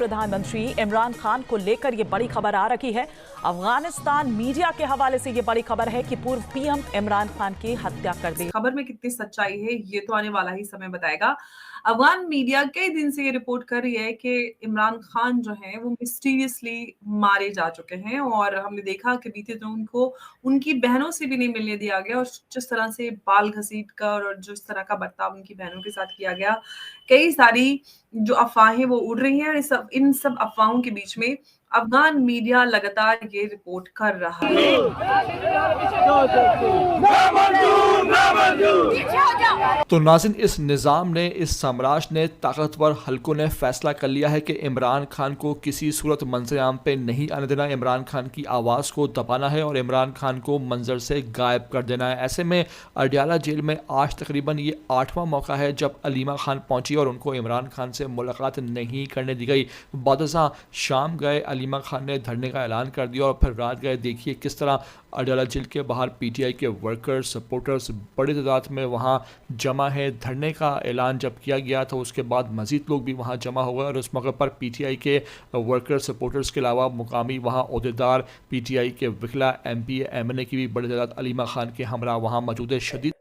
प्रधानमंत्री इमरान खान को लेकर ये बड़ी खबर आ रही है। अफगानिस्तान मीडिया के हवाले से ये बड़ी खबर है कि पूर्व पीएम इमरान खान की हत्या कर दी। खबर में कितनी सच्चाई है ये तो आने वाला ही समय बताएगा। अफगान मीडिया कई दिन से ये रिपोर्ट कर रही है कि इमरान खान जो हैं वो मिस्टीरियसली मारे जा चुके हैं और हमने देखा कि बीते दिनों उनको उनकी बहनों से भी नहीं मिलने दिया गया और जिस तरह से बाल घसीट कर और जिस तरह का बर्ताव उनकी बहनों के साथ किया गया, कई सारी जो अफवाहें वो उड़ रही हैं और इन सब अफवाहों के बीच में अफगान मीडिया लगातार ये रिपोर्ट कर रहा है। तो नाज़रीन, इस निज़ाम ने, इस साम्राज्य ने, ताकतवर हलकों ने फैसला कर लिया है कि इमरान खान को किसी सूरत मंजर आम पे नहीं आने देना। इमरान खान की आवाज़ को दबाना है और इमरान खान को मंजर से गायब कर देना है। ऐसे में अडयाला जेल में आज तकरीबन ये 8वां मौका है जब अलीमा खान पहुंची और उनको इमरान खान से मुलाकात नहीं करने दी गई। बादशाह शाम गए, अलीमा खान ने धरने का ऐलान कर दिया और फिर रात गए। देखिए किस तरह अडयाला जेल के बाहर पीटीआई के वर्कर्स, सपोर्टर्स बड़ी तादाद में वहाँ जमा है। धरने का ऐलान जब किया गया तो उसके बाद मज़ीद लोग भी वहाँ जमा हो गए और उस मौके पर पीटीआई के वर्कर्स, सपोर्टर्स के अलावा मुकामी वहाँ ओहदेदार, पीटीआई के वकला, एमपी, एमएनए की भी बड़ी तादाद अलीमा खान के हमरा वहाँ मौजूद है। शदीद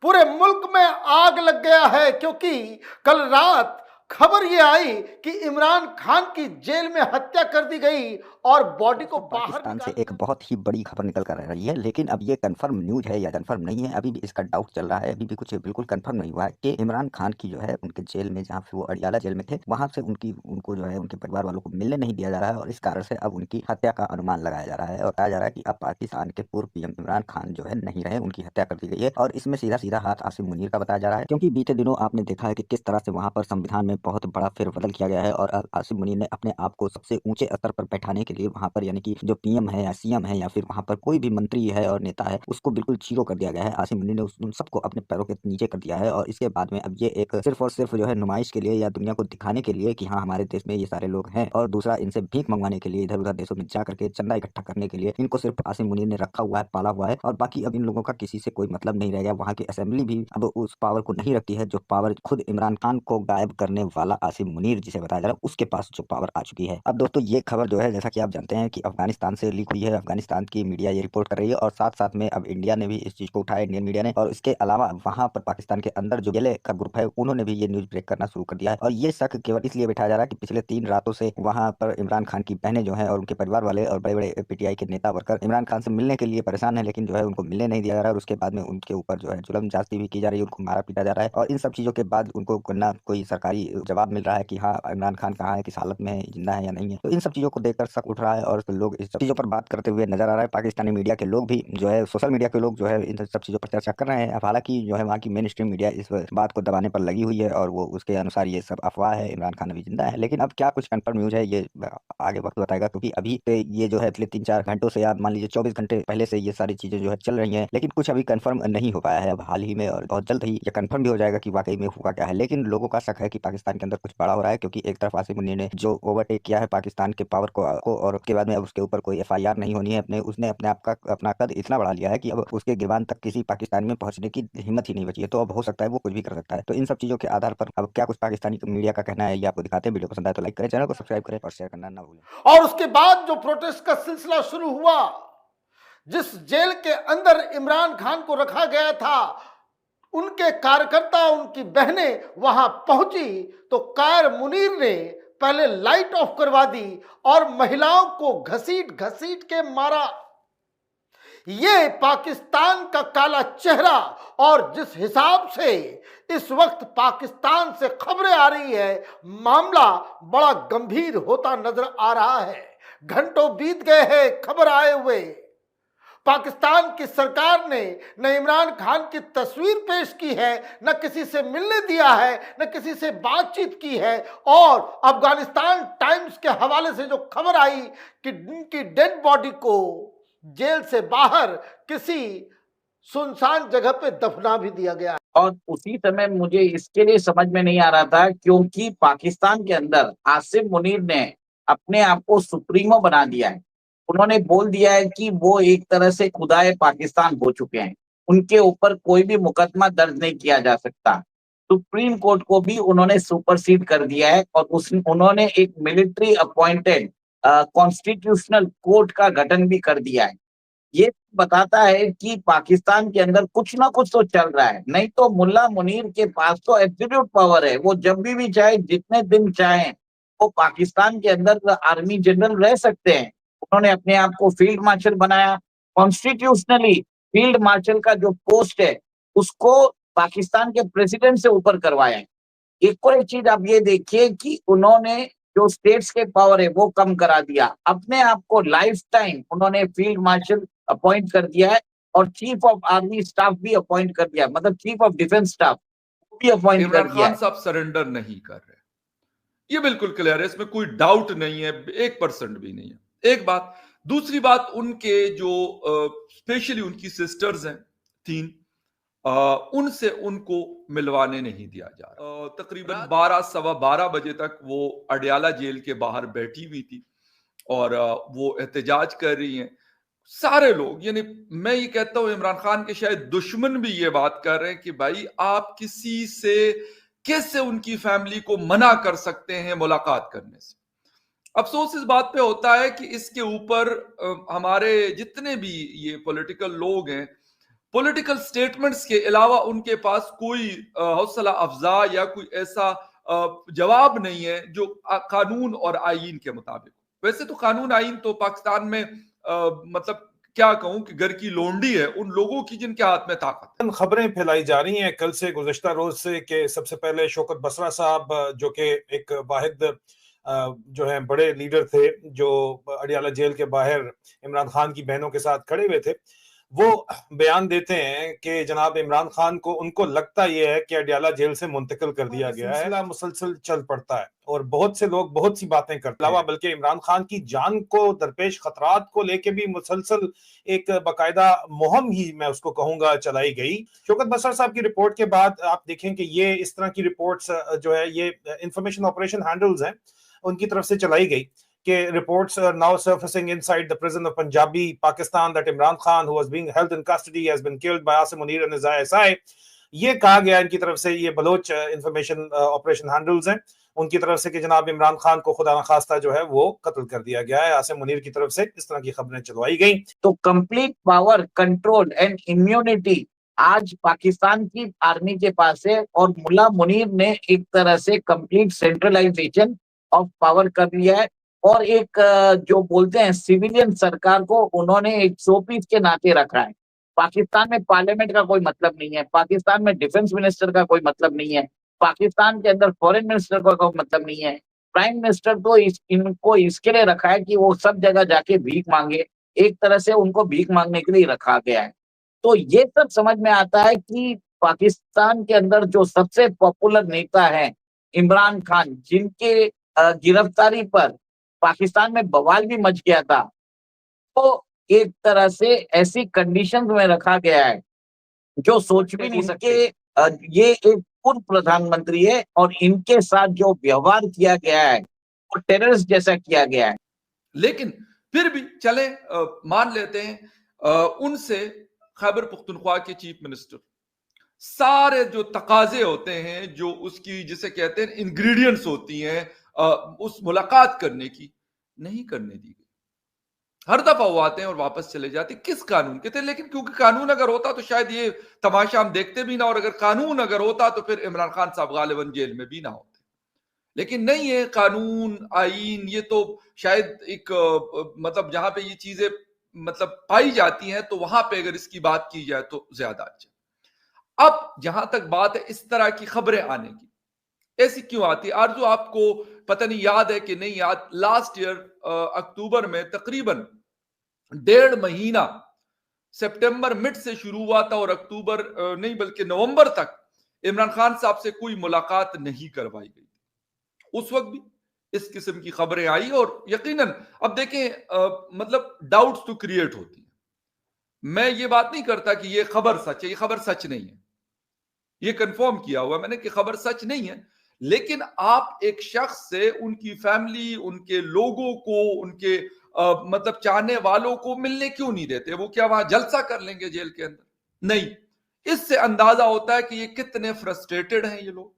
पूरे मुल्क में आग लग गया है क्योंकि कल रात खबर ये आई कि इमरान खान की जेल में हत्या कर दी गई और बॉडी को पाकिस्तान से एक बहुत ही बड़ी खबर निकल कर रही है, लेकिन अब ये कंफर्म न्यूज है या कंफर्म नहीं है, अभी भी इसका डाउट चल रहा है। अभी भी कुछ बिल्कुल कंफर्म नहीं हुआ है कि इमरान खान की जो है उनके जेल में, जहाँ पे वो अडयाला जेल में थे, वहां से उनको जो है उनके परिवार वालों को मिलने नहीं दिया जा रहा है और इस कारण से अब उनकी हत्या का अनुमान लगाया जा रहा है और कहा जा रहा है कि अब पाकिस्तान के पूर्व पीएम इमरान खान जो है नहीं रहे, उनकी हत्या कर दी गई है। और इसमें सीधा सीधा हाथ आसिम मुनीर का बताया जा रहा है, क्योंकि बीते दिनों आपने देखा है कि किस तरह से वहां पर संविधान में बहुत बड़ा फेरबदल किया गया है और आसिम मुनीर ने अपने आप को सबसे ऊंचे स्तर पर बैठाने के लिए वहां पर, यानी कि जो पीएम है या सीएम है या फिर वहां पर कोई भी मंत्री है और नेता है, उसको बिल्कुल जीरो कर दिया गया है। आसिम मुनीर ने उन सबको अपने पैरों के नीचे कर दिया है और इसके बाद में अब ये एक सिर्फ और सिर्फ जो है नुमाइश के लिए या दुनिया को दिखाने के लिए कि हाँ हमारे देश में ये सारे लोग हैं, और दूसरा इनसे भीख मंगवाने के लिए, इधर उधर देशों में जा करके चंदा इकट्ठा करने के लिए इनको सिर्फ आसिम मुनीर ने रखा हुआ है, पाला हुआ है। और बाकी अब इन लोगों का किसी से कोई मतलब नहीं रह गया। वहाँ की असेंबली भी अब उस पावर को नहीं रखती है जो पावर खुद इमरान खान को गायब करने वाला आसिम मुनीर जिसे बताया जा रहा है उसके पास जो पावर आ चुकी है। अब दोस्तों ये खबर जो है, जैसा कि आप जानते हैं कि अफगानिस्तान से लीक हुई है, अफगानिस्तान की मीडिया ये रिपोर्ट कर रही है और साथ साथ में अब इंडिया ने भी इस चीज को उठाया, इंडियन मीडिया ने। और इसके अलावा वहां पर पाकिस्तान के अंदर जो गेले का ग्रुप है उन्होंने भी ये न्यूज ब्रेक करना शुरू कर दिया है और ये शक केवल इसलिए बैठाया जा रहा है कि पिछले 3 रातों से वहां पर इमरान खान की बहनें जो है और उनके परिवार वाले और बड़े बड़े पीटीआई के नेता वर्कर इमरान खान से मिलने के लिए परेशान है, लेकिन जो है उनको मिलने नहीं दिया जा रहा है और उसके बाद में उनके ऊपर जो है जुल्म जास्ती भी की जा रही है, उनको मारा पीटा जा रहा है। और इन सब चीजों के बाद उनको ना कोई सरकारी जवाब मिल रहा है कि हाँ इमरान खान कहाँ है, किस हालत में है, जिंदा है या नहीं है। तो इन सब चीजों को देखकर शक उठ रहा है और लोग इस चीजों पर बात करते हुए नजर आ रहा है। पाकिस्तानी मीडिया के लोग भी जो है, सोशल मीडिया के लोग जो है इन सब चीजों पर चर्चा कर रहे हैं। अब हालांकि जो है वहाँ की मेन स्ट्रीम मीडिया इस बात को दबाने पर लगी हुई है और वो उसके अनुसार ये सब अफवाह है, इमरान खान अभी जिंदा है। लेकिन अब क्या कुछ कंफर्म न्यूज है ये आगे वक्त बताएगा, क्योंकि अभी से ये जो है पिछले 3-4 घंटों से या मान लीजिए 24 घंटे पहले से ये सारी चीजें जो है चल रही हैं, लेकिन कुछ अभी कंफर्म नहीं हो पाया है। अब हाल ही में और बहुत जल्द ही ये कंफर्म भी हो जाएगा कि वाकई में हुआ क्या है। लेकिन लोगों का शक है कि पाकिस्तान के अंदर कुछ बड़ा हो रहा है, क्योंकि एक तरफ आसिम मुनीर ने जो ओवरटेक किया है पाकिस्तान के पावर को और उसके बाद में अब उसके ऊपर कोई एफआईआर नहीं होनी है, उसने अपने आप का अपना कद इतना बढ़ा लिया है कि अब उसके गिरबान तक किसी पाकिस्तानी में पहुंचने की हिम्मत ही नहीं बची है। तो अब हो सकता है वो कुछ भी कर सकता है। तो इन सब चीजों के आधार पर अब क्या कुछ पाकिस्तानी मीडिया का कहना है ये आपको दिखाते हैं। वीडियो पसंद आए तो लाइक करें, चैनल को सब्सक्राइब करें और शेयर करना ना भूलें। और उसके बाद जो प्रोटेस्ट का सिलसिला शुरू हुआ, जिस जेल के अंदर इमरान खान को रखा गया था, उनके कार्यकर्ता, उनकी बहनें वहां पहुंची तो कायर मुनीर ने पहले लाइट ऑफ करवा दी और महिलाओं को घसीट घसीट के मारा। ये पाकिस्तान का काला चेहरा। और जिस हिसाब से इस वक्त पाकिस्तान से खबरें आ रही है, मामला बड़ा गंभीर होता नजर आ रहा है। घंटों बीत गए हैं खबर आए हुए। पाकिस्तान की सरकार ने न इमरान खान की तस्वीर पेश की है, न किसी से मिलने दिया है, न किसी से बातचीत की है। और अफगानिस्तान टाइम्स के हवाले से जो खबर आई कि उनकी डेड बॉडी को जेल से बाहर किसी सुनसान जगह पे दफना भी दिया गया। और उसी समय मुझे इसके लिए समझ में नहीं आ रहा था, क्योंकि पाकिस्तान के अंदर आसिम मुनीर ने अपने आप को सुप्रीमो बना दिया है। उन्होंने बोल दिया है कि वो एक तरह से खुदाए पाकिस्तान हो चुके हैं, उनके ऊपर कोई भी मुकदमा दर्ज नहीं किया जा सकता। सुप्रीम कोर्ट को भी उन्होंने सुपरसीड कर दिया है और उन्होंने एक मिलिट्री अपॉइंटेड कॉन्स्टिट्यूशनल कोर्ट का गठन भी कर दिया है। ये बताता है कि पाकिस्तान के अंदर कुछ ना कुछ तो चल रहा है। नहीं तो मुल्ला मुनीर के पास तो एब्सोल्यूट पावर है, वो जब भी चाहे, जितने दिन चाहे, वो पाकिस्तान के अंदर आर्मी जनरल रह सकते हैं। उन्होंने अपने आप को फील्ड मार्शल बनाया। कॉन्स्टिट्यूशनली फील्ड मार्शल का जो पोस्ट है उसको पाकिस्तान के प्रेसिडेंट से ऊपर करवाया है। एक और एक चीज आप ये देखिए कि उन्होंने जो स्टेट्स के पावर है वो कम करा दिया, अपने आप को लाइफ टाइम उन्होंने फील्ड मार्शल अपॉइंट कर दिया है और चीफ ऑफ आर्मी स्टाफ भी अपॉइंट कर दिया, मतलब चीफ ऑफ डिफेंस स्टाफ भी अपॉइंट कर इमरान दिया खान है। साहब सरेंडर नहीं कर रहे, ये बिल्कुल क्लियर है, इसमें कोई डाउट नहीं है, 1% भी नहीं है। एक बात। दूसरी बात, उनके जो स्पेशली उनकी सिस्टर्स हैं 3, उनसे उनको मिलवाने नहीं दिया जा रहा। तकरीबन 12 सवा 12 बजे तक वो अडयाला जेल के बाहर बैठी हुई थी और वो एहतजाज कर रही हैं। सारे लोग, यानी मैं ये कहता हूं इमरान खान के शायद दुश्मन भी ये बात कर रहे हैं कि भाई आप किसी से कैसे उनकी फैमिली को मना कर सकते हैं मुलाकात करने से। अफसोस इस बात पे होता है कि इसके ऊपर हमारे जितने भी ये पॉलिटिकल लोग हैं, पॉलिटिकल स्टेटमेंट्स के अलावा उनके पास कोई हौसला अफजा या कोई ऐसा जवाब नहीं है जो कानून और आईन के मुताबिक। वैसे तो कानून आईन तो पाकिस्तान में मतलब क्या कहूं कि घर की लोंडी है उन लोगों की जिनके हाथ में ताकत है। खबरें फैलाई जा रही हैं कल से, गुज़श्ता रोज से, कि सबसे पहले शौकत बसरा साहब जो कि एक वाहिद जो है बड़े लीडर थे जो अडयाला जेल के बाहर इमरान खान की बहनों के साथ खड़े हुए थे, वो बयान देते हैं कि जनाब इमरान खान को, उनको लगता यह है कि अडयाला जेल से मुंतकिल कर दिया गया है। मुसलसल चल पड़ता है और बहुत से लोग बहुत सी बातें करते हैं, बल्कि इमरान खान की जान को दरपेश खतरात को लेके भी मुसलसल एक बाकायदा मुहिम ही मैं उसको कहूंगा चलाई गई। शौकत बसरा साहब की रिपोर्ट के बाद आप देखें कि ये इस तरह की रिपोर्ट्स जो है ये इंफॉर्मेशन ऑपरेशन हैंडल्स हैं उनकी तरफ से चलाई गई कि reports are now surfacing inside the prison of Punjabi, Pakistan, that Imran Khan, who was being held in custody, has been killed by Asim Munir and his ISI. ये कहा गया इनकी तरफ से, ये बलोच इंफॉर्मेशन ऑपरेशन हैंडल्स हैं उनकी तरफ से, कि जनाब इमरान खान को खुदा न खास्ता जो है वो कत्ल कर दिया गया है। आसिम मुनीर की तरफ से इस तरह की खबरें चलवाई गई। तो complete power, control and immunity आज पाकिस्तान की आर्मी के पास है और मुल्ला मुनीर ने एक तरह से कंप्लीट सेंट्रलाइजेशन ऑफ पावर कर लिया है और एक जो बोलते हैं सिविलियन सरकार को उन्होंने एक शोपीस के नाते रखा है। पाकिस्तान में पार्लियामेंट का कोई मतलब नहीं है, पाकिस्तान में डिफेंस मिनिस्टर का कोई मतलब नहीं है, पाकिस्तान के अंदर फॉरेन मिनिस्टर का कोई मतलब नहीं है। प्राइम मिनिस्टर तो इनको इसके लिए रखा है कि वो सब जगह जाके भीख मांगे, एक तरह से उनको भीख मांगने के लिए रखा गया है। तो ये सब समझ में आता है कि पाकिस्तान के अंदर जो सबसे पॉपुलर नेता है इमरान खान, जिनके गिरफ्तारी पर पाकिस्तान में बवाल भी मच गया था, तो एक तरह से ऐसी कंडीशन में रखा गया है जो सोच भी नहीं सकते। ये एक पूर्व प्रधानमंत्री है और इनके साथ जो व्यवहार किया गया है वो टेररिस्ट जैसा किया गया है। लेकिन फिर भी चले मान लेते हैं उनसे खैबर पख्तूनख्वा के चीफ मिनिस्टर सारे जो तकाजे होते हैं, जो उसकी जिसे कहते हैं इंग्रेडिएंट्स होती हैं उस मुलाकात करने की, नहीं करने दी गई। हर दफा वो आते हैं और वापस चले जाते। किस कानून के थे? लेकिन क्योंकि कानून अगर होता तो शायद ये तमाशा हम देखते भी ना, और अगर कानून अगर होता तो फिर इमरान खान साहब गालिबन जेल में भी ना होते। लेकिन नहीं है कानून आईन, ये तो शायद एक मतलब जहां पे ये चीजें मतलब पाई जाती हैं तो वहां पे अगर इसकी बात की जाए तो ज्यादा अच्छा। अब जहां तक बात है इस तरह की खबरें आने की, ऐसी क्यों आती? आरजू आपको पता नहीं याद है कि नहीं याद, लास्ट ईयर अक्टूबर में तकरीबन 1.5 महीना सितंबर मिड से शुरू हुआ था और अक्टूबर नहीं बल्कि नवंबर तक इमरान खान साहब से कोई मुलाकात नहीं करवाई गई। उस वक्त भी इस किस्म की खबरें आई और यकीनन अब देखें मतलब डाउट्स तो क्रिएट होती है। मैं ये बात नहीं करता कि ये खबर सच है, ये खबर सच नहीं है, ये कंफर्म किया हुआ मैंने कि खबर सच नहीं है। लेकिन आप एक शख्स से उनकी फैमिली, उनके लोगों को, उनके मतलब चाहने वालों को मिलने क्यों नहीं देते? वो क्या वहां जलसा कर लेंगे जेल के अंदर? नहीं, इससे अंदाजा होता है कि ये कितने फ्रस्ट्रेटेड हैं ये लोग।